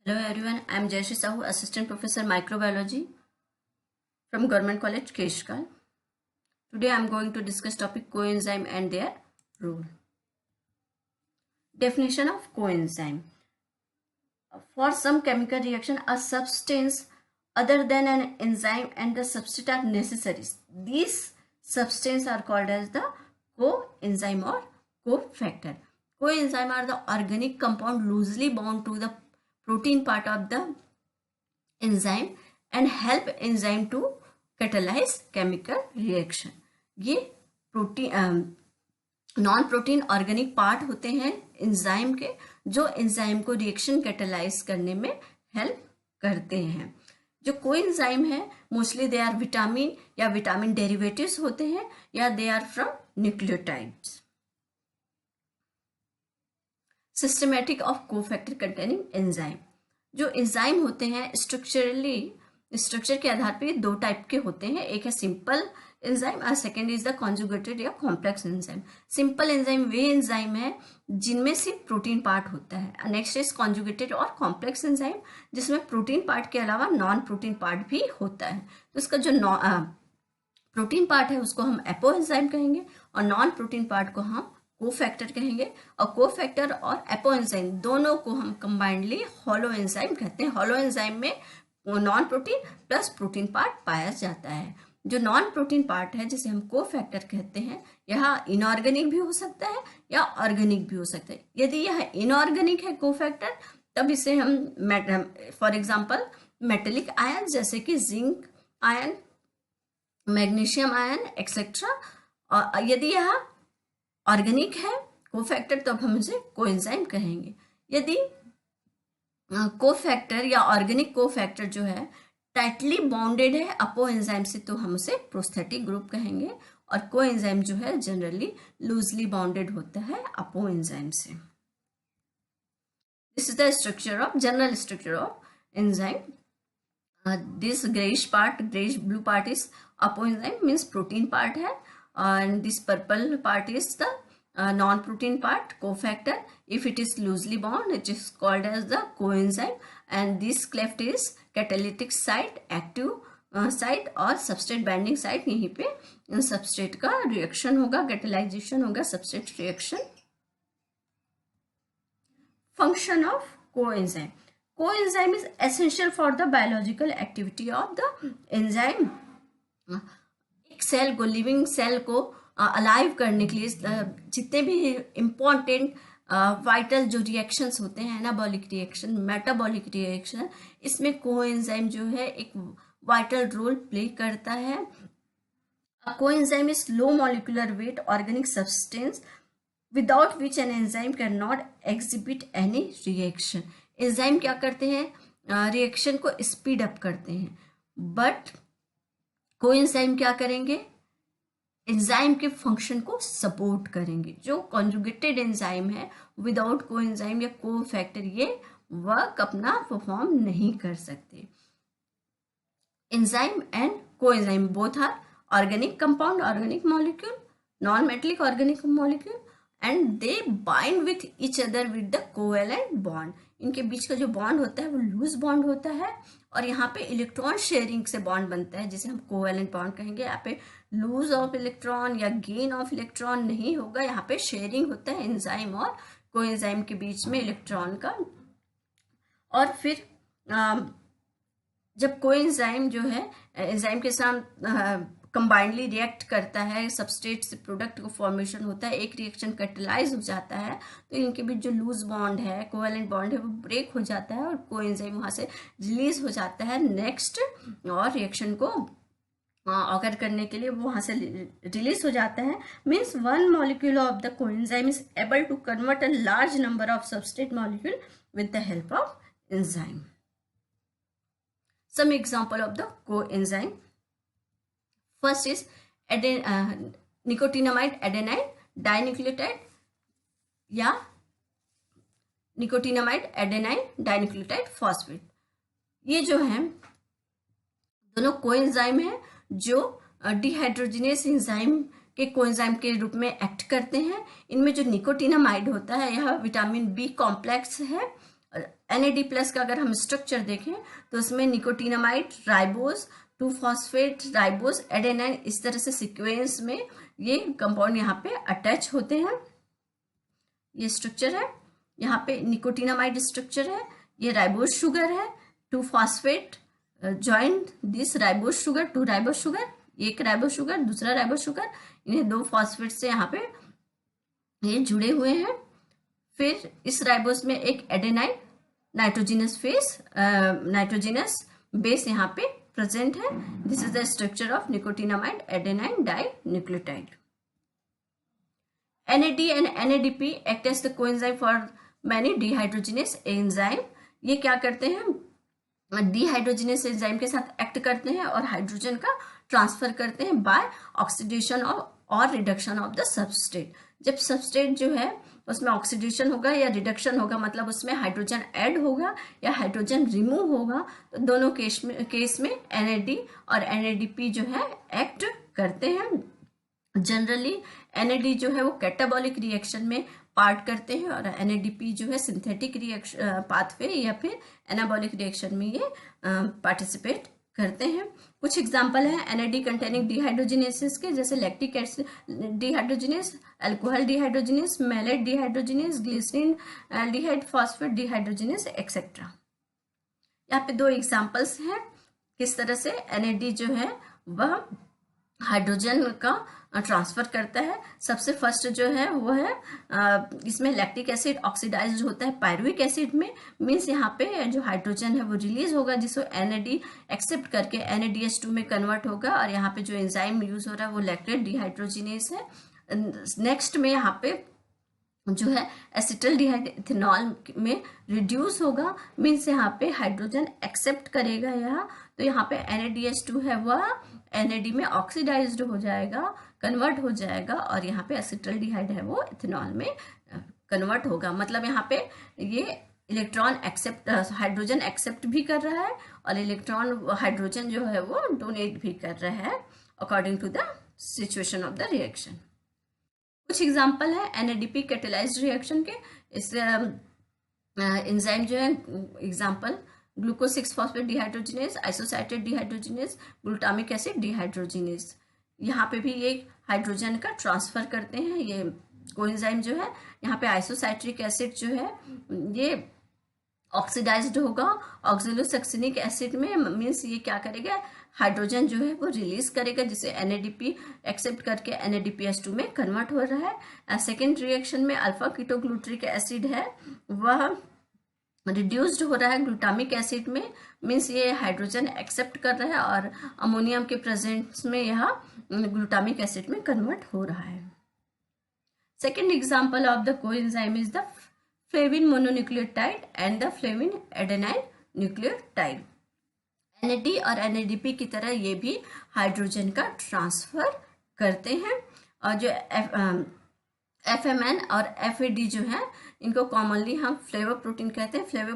Hello everyone, I am Jayashree Sahu, Assistant Professor Microbiology from Government College, Keshkal. Today I am going to discuss topic coenzyme and their role. Definition of coenzyme. For some chemical reaction, a substance other than an enzyme and the substrate are necessary. These substances are called as the coenzyme or cofactor. Coenzyme are the organic compound loosely bound to the protein part of the enzyme and help enzyme to catalyze chemical reaction. ये protein non protein organic part होते हैं enzyme के, जो enzyme को reaction catalyse करने में help करते हैं. जो कोएंजाइम है मोस्टली दे आर विटामिन या विटामिन डेरिवेटिव्स होते हैं या they are from nucleotides. Systematic of cofactor containing enzyme. जो एंजाइम होते हैं स्ट्रक्चर के आधार पे दो टाइप के होते हैं. एक है सिंपल एंजाइम और सेकेंड इज द कॉन्जुगेटेड या कॉम्प्लेक्स एंजाइम. सिंपल एंजाइम वे एंजाइम है जिनमें सिर्फ प्रोटीन पार्ट होता है. नेक्स्ट इज कॉन्जुगेटेड और कॉम्प्लेक्स एंजाइम जिसमें प्रोटीन पार्ट के अलावा नॉन प्रोटीन पार्ट भी होता है. तो इसका जो प्रोटीन पार्ट है उसको हम एपो एंजाइम कहेंगे और नॉन प्रोटीन पार्ट को हम कोफैक्टर कहेंगे. और कोफैक्टर और एपो एंजाइम दोनों को हम कंबाइंडली हॉलो एंजाइम कहते हैं. हॉलो एंजाइम में non protein plus protein part पाया जाता है. जो नॉन प्रोटीन पार्ट है जिसे हम कोफैक्टर कहते हैं, यह इनऑर्गेनिक भी हो सकता है या ऑर्गेनिक भी हो सकता है. यदि यह इनऑर्गेनिक है कोफैक्टर, तब इसे हम फॉर एग्जांपल मेटेलिक आयन जैसे कि zinc ion, magnesium ion etcetera. और यदि यह ऑर्गेनिक है कोफैक्टर, तब हम इसे कोएंजाइम कहेंगे. यदि कोफैक्टर या ऑर्गेनिक कोफैक्टर जो है टाइटली बॉन्डेड है अपो एंजाइम से, तो हम उसे प्रोस्थेटिक ग्रुप कहेंगे. और कोएंजाइम जो है जनरली लूजली बॉन्डेड होता है अपो एंजाइम से. This is the structure of general structure of enzyme. This greyish blue part is apoenzyme means protein part है. And this purple part is the non-protein part, cofactor. If it is loosely bound, it is called as the coenzyme. And this cleft is catalytic site, active site और substrate binding site. यहीं पे substrate का reaction होगा, catalyzation होगा, substrate reaction. Function of coenzyme. Coenzyme is essential for the biological activity of the enzyme. एक cell को, living cell को alive करने के लिए जितने भी इम्पॉर्टेंट वाइटल जो रिएक्शंस होते हैं, एनाबॉलिक रिएक्शन, मेटाबॉलिक रिएक्शन, इसमें कोएंजाइम जो है एक वाइटल रोल प्ले करता है. Coenzyme is low molecular weight organic substance without which an enzyme can not exhibit any reaction. Enzyme क्या करते हैं? रिएक्शन को स्पीड अप करते हैं. बट कोएंजाइम क्या करेंगे? एंजाइम के फंक्शन को सपोर्ट करेंगे. जो कॉन्जुगेटेड एंजाइम है विदाउट कोएंजाइम या कोफैक्टर ये वर्क अपना परफॉर्म नहीं कर सकते. Enzyme and coenzyme both are organic compound, organic molecule, non metallic organic molecule and they bind with each other with the covalent bond. इनके बीच का जो बॉन्ड होता है वो लूज बॉन्ड होता है और यहाँ पे इलेक्ट्रॉन शेयरिंग से बॉन्ड बनता है जिसे हम कोवेलेंट बॉन्ड कहेंगे. यहाँ पे लूज ऑफ इलेक्ट्रॉन या गेन ऑफ इलेक्ट्रॉन नहीं होगा. यहाँ पे शेयरिंग होता है एंजाइम और कोएंजाइम के बीच में इलेक्ट्रॉन का. और फिर जब कोएंजाइम जो है एंजाइम के साथ कंबाइंडली रिएक्ट करता है, सबस्ट्रेट से प्रोडक्ट को फॉर्मेशन होता है, एक रिएक्शन कैटेलाइज हो जाता है, तो इनके बीच जो लूज बॉन्ड है, कोवेलेंट बॉन्ड है, वो ब्रेक हो जाता है और कोएंजाइम वहाँ से रिलीज हो जाता है नेक्स्ट, और रिएक्शन को ऑकर करने के लिए वो वहाँ से रिलीज हो जाता है. Means one molecule of the coenzyme is able to convert a large number of substrate molecule with the help of enzyme. Some example of the coenzyme. First is nicotinamide adenine dinucleotide या nicotinamide adenine dinucleotide phosphate. ये जो है दोनों coenzyme है जो dehydrogenase enzyme के coenzyme के रूप में एक्ट करते हैं. इनमें जो निकोटिनामाइड होता है यह विटामिन बी कॉम्प्लेक्स है NAD+ का अगर हम स्ट्रक्चर देखें तो उसमें निकोटिनामाइड, राइबोस, 2-फॉस्फेट, राइबोस, एडेनाइन, इस तरह से सीक्वेंस में ये कंपाउंड यहाँ पे अटैच होते हैं। ये स्ट्रक्चर है, यहाँ पे निकोटिनामाइड स्ट्रक्चर है, ये राइबोस शुगर है, two phosphate joint this ribose sugar, 2 ribose sugar, एक राइबोस शुगर, दूसरा राइबोस शुगर, इन्हें 2 फॉस्फेट से यहाँ पे ये जुड़े हुए हैं। फिर इस राइबोस में एक एडेनाइन नाइट्रोजिनस बेस यहाँ पे प्रेजेंट है। This is the structure of nicotinamide adenine dinucleotide. NAD and NADP act as the coenzyme for many dehydrogenase enzyme। ये क्या करते हैं, डिहाइड्रोजिनेस एंजाइम के साथ एक्ट करते हैं और हाइड्रोजन का ट्रांसफर करते हैं बाय ऑक्सीडेशन और रिडक्शन ऑफ द सबस्ट्रेट। जब सबस्ट्रेट जो है उसमें ऑक्सीडेशन होगा या रिडक्शन होगा, मतलब उसमें हाइड्रोजन ऐड होगा या हाइड्रोजन रिमूव होगा, तो दोनों केस में NAD और NADP जो है एक्ट करते हैं। जनरली NAD जो है वो कैटाबॉलिक रिएक्शन में पार्ट करते हैं और NADP जो है सिंथेटिक रिएक्शन पाथवे या फिर एनाबॉलिक रिएक्शन में ये पार्टिसिपेट करते हैं। कुछ एग्जांपल है NAD कंटेनिंग डिहाइड्रोजिनेसेस के, जैसे lactic acid dehydrogenase, alcohol dehydrogenase, malate dehydrogenase, glycerine aldehyde, phosphate dehydrogenase etcetera. यहाँ पे 2 एग्जांपल्स हैं किस तरह से NAD जो है वह हाइड्रोजन का ट्रांसफर करता है। सबसे फर्स्ट जो है वो है इसमें लैक्टिक एसिड ऑक्सीडाइज्ड होता है पायरुविक एसिड में, मीन्स यहाँ पे जो हाइड्रोजन है वो रिलीज होगा जिसको NAD एक्सेप्ट करके NADH2 में कन्वर्ट होगा और यहाँ पे जो एंजाइम यूज हो रहा है वो लैक्टेट डिहाइड्रोजिनेस है। नेक्स्ट में यहाँ पे जो है एसिटल डिहाइड में रिड्यूस होगा, मीन्स यहाँ पे हाइड्रोजन एक्सेप्ट करेगा यहाँ, तो यहाँ पे NADH2 है वह NAD में ऑक्सीडाइज्ड हो जाएगा, कन्वर्ट हो जाएगा और यहाँ पे एसिटल्डिहाइड है वो इथेनॉल में कन्वर्ट होगा। मतलब यहाँ पे ये इलेक्ट्रॉन एक्सेप्ट, हाइड्रोजन एक्सेप्ट भी कर रहा है और इलेक्ट्रॉन हाइड्रोजन जो है वो डोनेट भी कर रहा है according to the situation of the reaction. कुछ एग्जांपल है NADP कैटेलाइज्ड रिएक्शन के। इस एंजाइम जो है example glucose six phosphate dehydrogenase, isocitrate dehydrogenase, glutamic acid dehydrogenase. यहाँ पे भी ये हाइड्रोजन का ट्रांसफर करते हैं। ये कोएंजाइम जो है यहाँ पे आइसोसाइट्रिक एसिड जो है ये ऑक्सीडाइज्ड होगा ऑक्सिलोसक्सिनिक एसिड में, मीन्स ये क्या करेगा, हाइड्रोजन जो है वो रिलीज करेगा जिसे NADP एक्सेप्ट करके NADPH2 में कन्वर्ट हो रहा है। सेकेंड रिएक्शन में अल्फा कीटोग्लूटरिक एसिड है वह रिड्यूस्ड हो रहा है ग्लूटामिक एसिड में, मीन्स ये हाइड्रोजन एक्सेप्ट कर रहा है और अमोनियम के प्रेजेंस में यह ग्लूटामिक एसिड में कन्वर्ट हो रहा है। Second example of the coenzyme is the flavin mononucleotide and the flavin adenine nucleotide. NAD और NADP की तरह ये भी हाइड्रोजन का ट्रांसफर करते हैं और जो FMN और FAD जो है इनको कॉमनली हम फ्लेवर प्रोटीन कहते हैं। फ्लेवर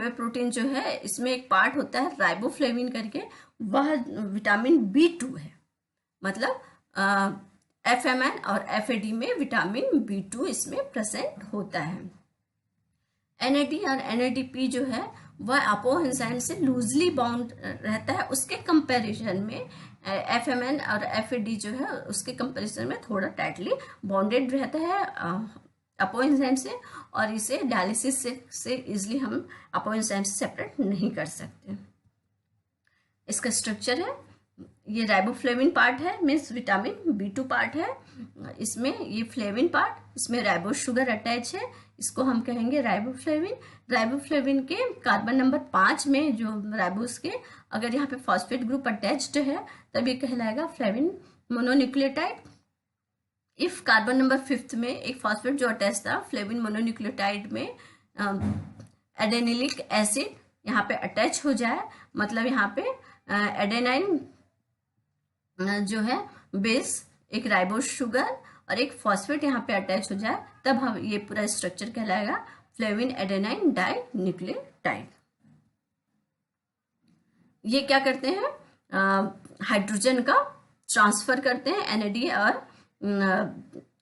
प्रोटीन जो है इसमें एक पार्ट होता है राइबोफ्लेविन करके, वह विटामिन B2 है। मतलब FMN और FAD में विटामिन B2 इसमें प्रेजेंट होता है। NAD और NADP जो है वह अपो एंजाइम से लूजली बाउंड रहता है, उसके कंपैरिजन में FMN और FAD जो है उसके कंपैरिजन में थोड़ा टाइटली बाउंडेड रहता है अपो एंजाइम से, और इसे डायलिसिस से इजिली हम अपो एंजाइम से सेपरेट नहीं कर सकते। इसका स्ट्रक्चर है, ये राइबोफ्लेविन पार्ट है, मीन्स विटामिन B2 पार्ट है इसमें, ये फ्लेविन पार्ट, इसमें राइबोस शुगर अटैच है, इसको हम कहेंगे राइबोफ्लेविन। राइबोफ्लेविन के कार्बन नंबर 5 में जो राइबोस के अगर यहाँ पे फॉस्फेट ग्रुप अटैच्ड है तब ये कहलाएगा flavin mononucleotide. If carbon number 5 में एक फॉस्फेट जो अटैच था फ्लेविन मोनोन्यूक्लियोटाइड में एडेनिलिक एसिड यहाँ पे अटैच हो जाए, मतलब यहाँ पे एडेनाइन जो है बेस, एक राइबोस शुगर और एक फॉस्फेट यहाँ पे अटैच हो जाए, तब हम ये पूरा स्ट्रक्चर कहलाएगा फ्लेविन एडेनाइन डाई न्यूक्लियोटाइड। ये क्या करते हैं, हाइड्रोजन का ट्रांसफर करते हैं NAD और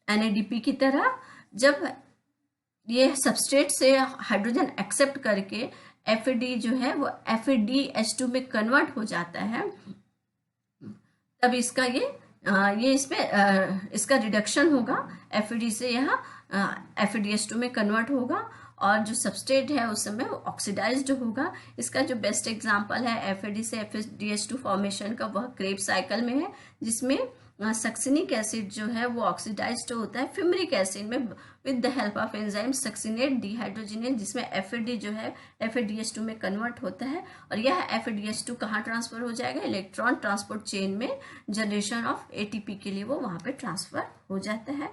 NADP की तरह। जब ये सबस्ट्रेट से हाइड्रोजन एक्सेप्ट करके FAD जो है वो FADH2 में कन्वर्ट हो जाता है, तब इसका ये इसमें इसका रिडक्शन होगा, FAD से यह FADH2 में कन्वर्ट होगा और जो सबस्ट्रेट है उस समय ऑक्सीडाइज्ड होगा। इसका जो बेस्ट एग्जांपल है FAD से FADH2 फॉर्मेशन का वह क्रेब साइकिल में है, जिसमें सक्सिनिक एसिड जो है वो ऑक्सीडाइज्ड होता है फ्यूमरिक एसिड में with the help of enzyme succinate dehydrogenase, जिसमें FAD जो है FADH2 में कन्वर्ट होता है और यह FADH2 कहाँ ट्रांसफर हो जाएगा, इलेक्ट्रॉन ट्रांसपोर्ट चेन में जनरेशन ऑफ ATP के लिए वो वहाँ पे ट्रांसफर हो जाता है।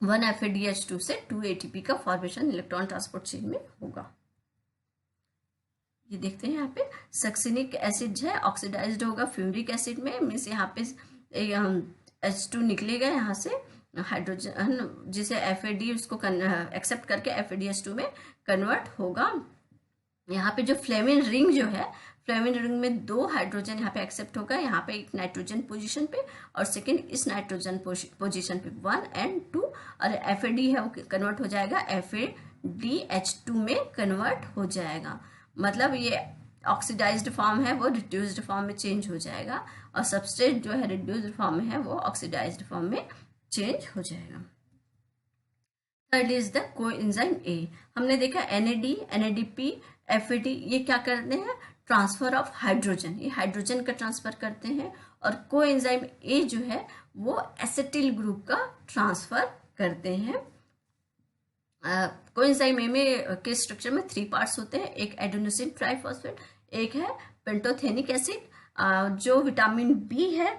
1 FADH2 से 2 ATP का फॉर्मेशन इलेक्ट्रॉन ट्रांसपोर्ट चेन में होगा। ये देखते हैं यहाँ पे सक्सिनिक एसिड है ऑक्सीडाइज्ड होगा फ्यूमरिक एसिड में, मीन्स यहाँ पे H2 निकलेगा यहाँ से हाइड्रोजन, जिसे FAD उसको एक्सेप्ट करके FADH2 में कन्वर्ट होगा। यहाँ पे जो फ्लेमिन रिंग जो है, फ्लेमिन रिंग में 2 हाइड्रोजन यहाँ पे एक्सेप्ट होगा, यहाँ पे एक नाइट्रोजन पोजीशन पे और सेकंड इस नाइट्रोजन पोजीशन पे 1 and 2, और FAD है वो कन्वर्ट हो जाएगा FADH2 में कन्वर्ट हो जाएगा। मतलब ये ऑक्सीडाइज्ड फॉर्म है वो रिड्यूस्ड फॉर्म में चेंज हो जाएगा और सबस्ट्रेट जो है रिड्यूस्ड फॉर्म में है वो ऑक्सीडाइज्ड फॉर्म में चेंज हो जाएगा। Third is the coenzyme A। हमने देखा NAD, NADP, FAD ये क्या करते हैं, ट्रांसफर ऑफ हाइड्रोजन, ये हाइड्रोजन का ट्रांसफर करते हैं, और कोएंजाइम A जो है वो एसिटिल ग्रुप का ट्रांसफर करते हैं। कोएंजाइम A में के स्ट्रक्चर में 3 पार्ट्स होते हैं, एक एडेनोसिन ट्राइफॉस्फेट, एक है पेंटोथेनिक एसिड जो विटामिन B है,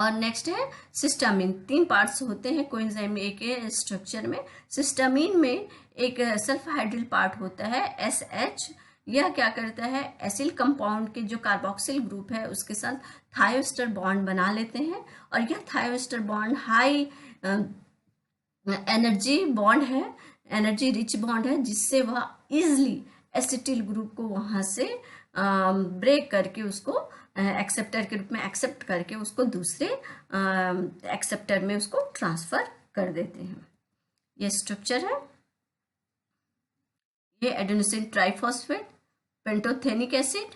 और नेक्स्ट है सिस्टामिन। 3 पार्ट्स होते हैं कोएंजाइम A के स्ट्रक्चर में। सिस्टामिन में एक सल्फ हाइड्रिल पार्ट होता है SH, यह क्या करता है, एसिल कंपाउंड के जो कार्बोक्सिल ग्रुप है उसके साथ थायोस्टर बॉन्ड बना लेते हैं, और यह थायोस्टर बॉन्ड हाई एनर्जी बॉन्ड है, एनर्जी रिच बॉन्ड है, जिससे वह इजिली एसिटिल ग्रुप को वहां से ब्रेक करके उसको एक्सेप्टर के रूप में एक्सेप्ट करके उसको दूसरे एक्सेप्टर में उसको ट्रांसफर कर देते हैं। ये स्ट्रक्चर है, ये एडेनोसिन ट्राइफॉस्फेट, पेंटोथेनिक एसिड,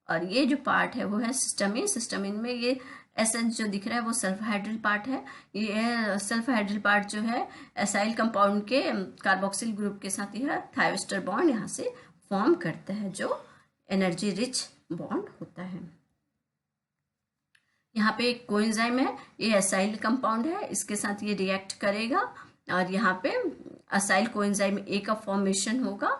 और ये जो पार्ट है वो है सिस्टामिन। सिस्टामिन में ये एसएच जो दिख रहा है वो सल्फ हाइड्रिल पार्ट है। ये सल्फ हाइड्रिल पार्ट जो है एसाइल कंपाउंड के कार्बोक्सिल ग्रुप के साथ यह थायोस्टर बॉन्ड यहाँ से फॉर्म करता है जो एनर्जी रिच बॉन्ड होता है। यहाँ पे एक कोएंजाइम है, ये एसाइल कंपाउंड है, इसके साथ ये रिएक्ट करेगा और यहाँ पे असाइल कोएंजाइम A का फॉर्मेशन होगा।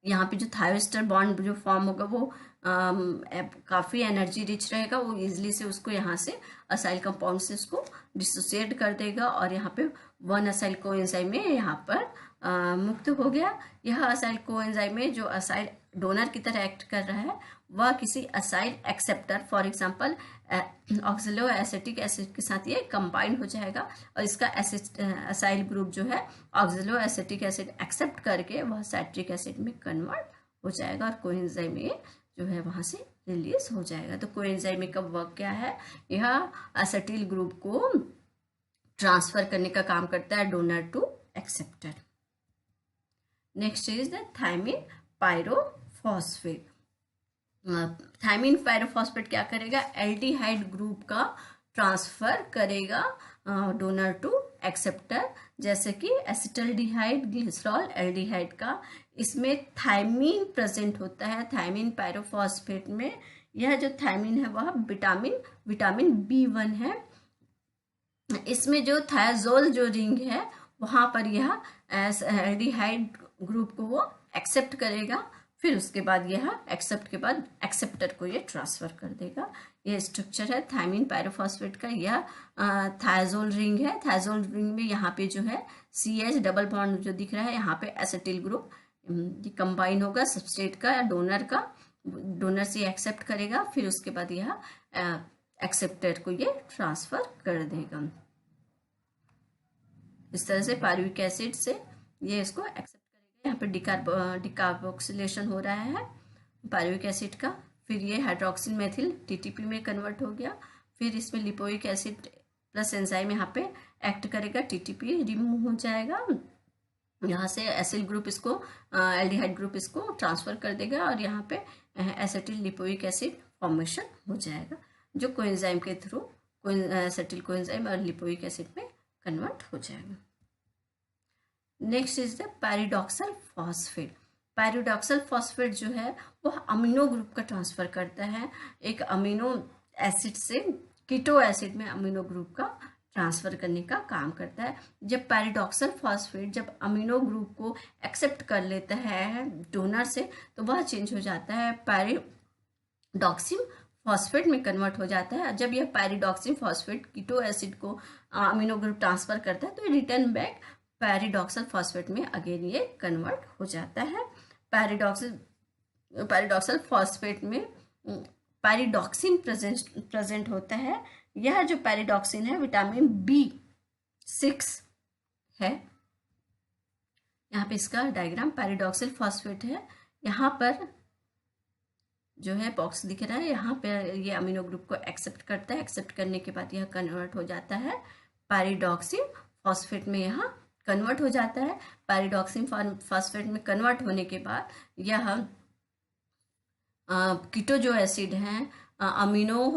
यहाँ पे जो थायोस्टर बॉन्ड जो फॉर्म होगा वो काफ़ी एनर्जी रिच रहेगा, वो इजिली से उसको यहाँ से असाइल कंपाउंड से उसको डिसोसिएट कर देगा, और यहाँ पे 1 असाइल कोएंजाइम में यहाँ पर मुक्त हो गया। यह असाइल कोएंजाइम में जो असाइल डोनर की तरह एक्ट कर रहा है वह किसी acyl acceptor, for example oxaloacetic acid के साथ ये कंबाइन हो जाएगा, और इसका असाइल ग्रुप जो है ऑक्सलो एसिटिक एसिड एक्सेप्ट करके वह साइट्रिक एसिड में कन्वर्ट हो जाएगा, और कोएंजाइम A जो है वहां से रिलीज हो जाएगा। तो कोएंजाइम A का वर्क क्या है, यह एसिटिल ग्रुप को ट्रांसफर करने का काम करता है donor to acceptor. Next is the thiamine pyrophosphate. Thiamine pyrophosphate क्या करेगा, एल्डिहाइड ग्रुप का ट्रांसफर करेगा डोनर टू एक्सेप्टर, जैसे कि एसिटल्डिहाइड, ग्लिसरॉल, एल्डिहाइड का, इसमें थायमिन प्रेजेंट होता है। थायमिन पायरोफॉस्फेट में यह जो थायमिन है वह विटामिन B1 है। इसमें जो थायाजोल जो रिंग है वहां पर यह एल्डिहाइड ग्रुप को वो एक्सेप्ट करेगा, फिर उसके बाद यह एक्सेप्ट के बाद एक्सेप्टर को ये ट्रांसफर कर देगा। ये स्ट्रक्चर है थायमिन पायरोफॉस्फेट का। यह थायाजोल रिंग है। थायाजोल रिंग में यहाँ पे जो है CH डबल बॉन्ड जो दिख रहा है, यहाँ पे एसिटिल ग्रुप कंबाइन होगा सबस्ट्रेट का या डोनर का, डोनर से एक्सेप्ट करेगा, फिर उसके बाद यह एक्सेप्टर को ये ट्रांसफर कर देगा। इस तरह से पायरुविक एसिड से ये इसको एक्सेप्ट करेगा। यहाँ पे डिकार्बोक्सिलेशन हो रहा है पायरुविक एसिड का, फिर ये हाइड्रोक्सिल मेथिल TTP में कन्वर्ट हो गया, फिर इसमें लिपोइक एसिड प्लस एंजाइम यहाँ पे एक्ट करेगा, टीटीपी रिमूव हो जाएगा, यहाँ से एसिल ग्रुप इसको एल्डिहाइड ग्रुप इसको ट्रांसफर कर देगा और यहाँ पे एसिटिल लिपोइक एसिड फॉर्मेशन हो जाएगा, जो कोएंजाइम के थ्रू एसिटिल कोएंजाइम और लिपोइक एसिड में कन्वर्ट हो जाएगा। Next is the pyridoxal phosphate. Pyridoxal phosphate जो है वो अमीनो ग्रुप का ट्रांसफर करता है, एक अमीनो एसिड से कीटो एसिड में अमीनो ग्रुप का ट्रांसफर करने का काम करता है। जब पैरिडॉक्सल फॉस्फेट जब अमीनो ग्रुप को एक्सेप्ट कर लेता है डोनर से, तो वह चेंज हो जाता है पैरिडॉक्सिन फॉस्फेट में कन्वर्ट हो जाता है। जब यह पैरिडॉक्सिन फॉस्फेट कीटो एसिड को अमीनो ग्रुप ट्रांसफर करता है तो रिटर्न बैक पैरिडॉक्सल फॉस्फेट में अगेन ये कन्वर्ट हो जाता है। पैरिडॉक्सल फॉस्फेट में पैरिडॉक्सिन प्रेजेंट होता है। यह जो पैरिडॉक्सिन है विटामिन B6 है। यहाँ पे इसका डायग्राम पैरिडॉक्सल फॉस्फेट है, यहाँ पर जो है बॉक्स दिख रहा है, यहाँ पे ये अमीनो ग्रुप को एक्सेप्ट करता है, एक्सेप्ट करने के बाद यह कन्वर्ट हो जाता है पैरिडॉक्सिन फॉस्फेट में, यहाँ कन्वर्ट हो जाता है। पैरिडॉक्सिन फॉस्फेट में कन्वर्ट होने के बाद यह कीटो जो एसिड हैं अमीनो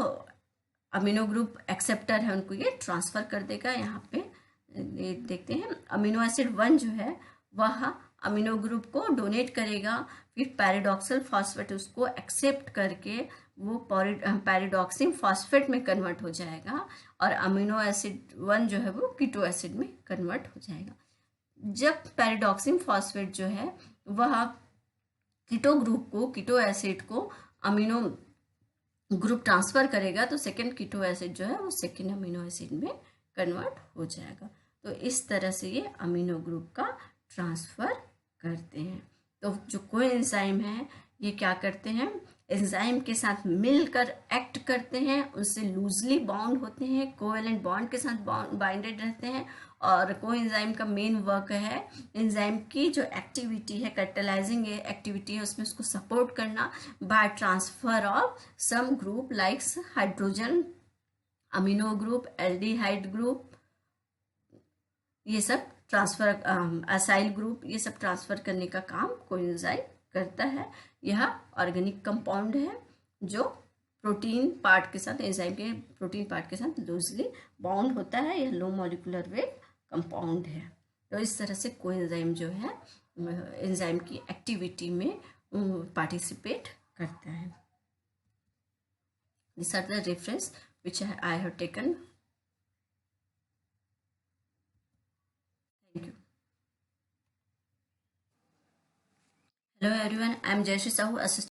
ग्रुप एक्सेप्टर है उनको ये ट्रांसफर कर देगा। यहाँ पे देखते हैं अमीनो एसिड 1 जो है वह अमीनो ग्रुप को डोनेट करेगा, फिर पैरिडॉक्सल फॉस्फेट उसको एक्सेप्ट करके वो पैरिडॉक्सिन फॉस्फेट में कन्वर्ट हो जाएगा और अमीनो एसिड 1 जो है वो कीटो एसिड में कन्वर्ट हो जाएगा। जब पैरिडॉक्सिन फॉस्फेट जो है वह कीटो एसिड को अमीनो ग्रुप ट्रांसफर करेगा तो सेकेंड कीटो एसिड जो है वो सेकेंड अमीनो एसिड में कन्वर्ट हो जाएगा। तो इस तरह से ये अमीनो ग्रुप का ट्रांसफर करते हैं। तो जो कोएंजाइम है ये क्या करते हैं, एंजाइम के साथ मिलकर एक्ट करते हैं, उनसे लूजली बाउंड होते हैं, कोवेलेंट बॉन्ड के साथ बाइंडेड रहते हैं। और कोएंजाइम का मेन वर्क है एंजाइम की जो एक्टिविटी है, कैटालाइजिंग एक्टिविटी है, उसमें उसको सपोर्ट करना by transfer of some group likes hydrogen, amino group, aldehyde group, ये सब ट्रांसफर, असाइल ग्रुप, ये सब ट्रांसफर करने का काम कोएंजाइम करता है। यह ऑर्गेनिक कंपाउंड है जो प्रोटीन पार्ट के साथ, एंजाइम के प्रोटीन पार्ट के साथ लूजली बाउंड होता है। यह लो मॉलिक्यूलर वेट कंपाउंड है। तो इस तरह से कोएंजाइम जो है एंजाइम की एक्टिविटी में पार्टिसिपेट करता है। These are the reference which I have taken. Thank you. Hello everyone, I am Jayashree Sahu, assistant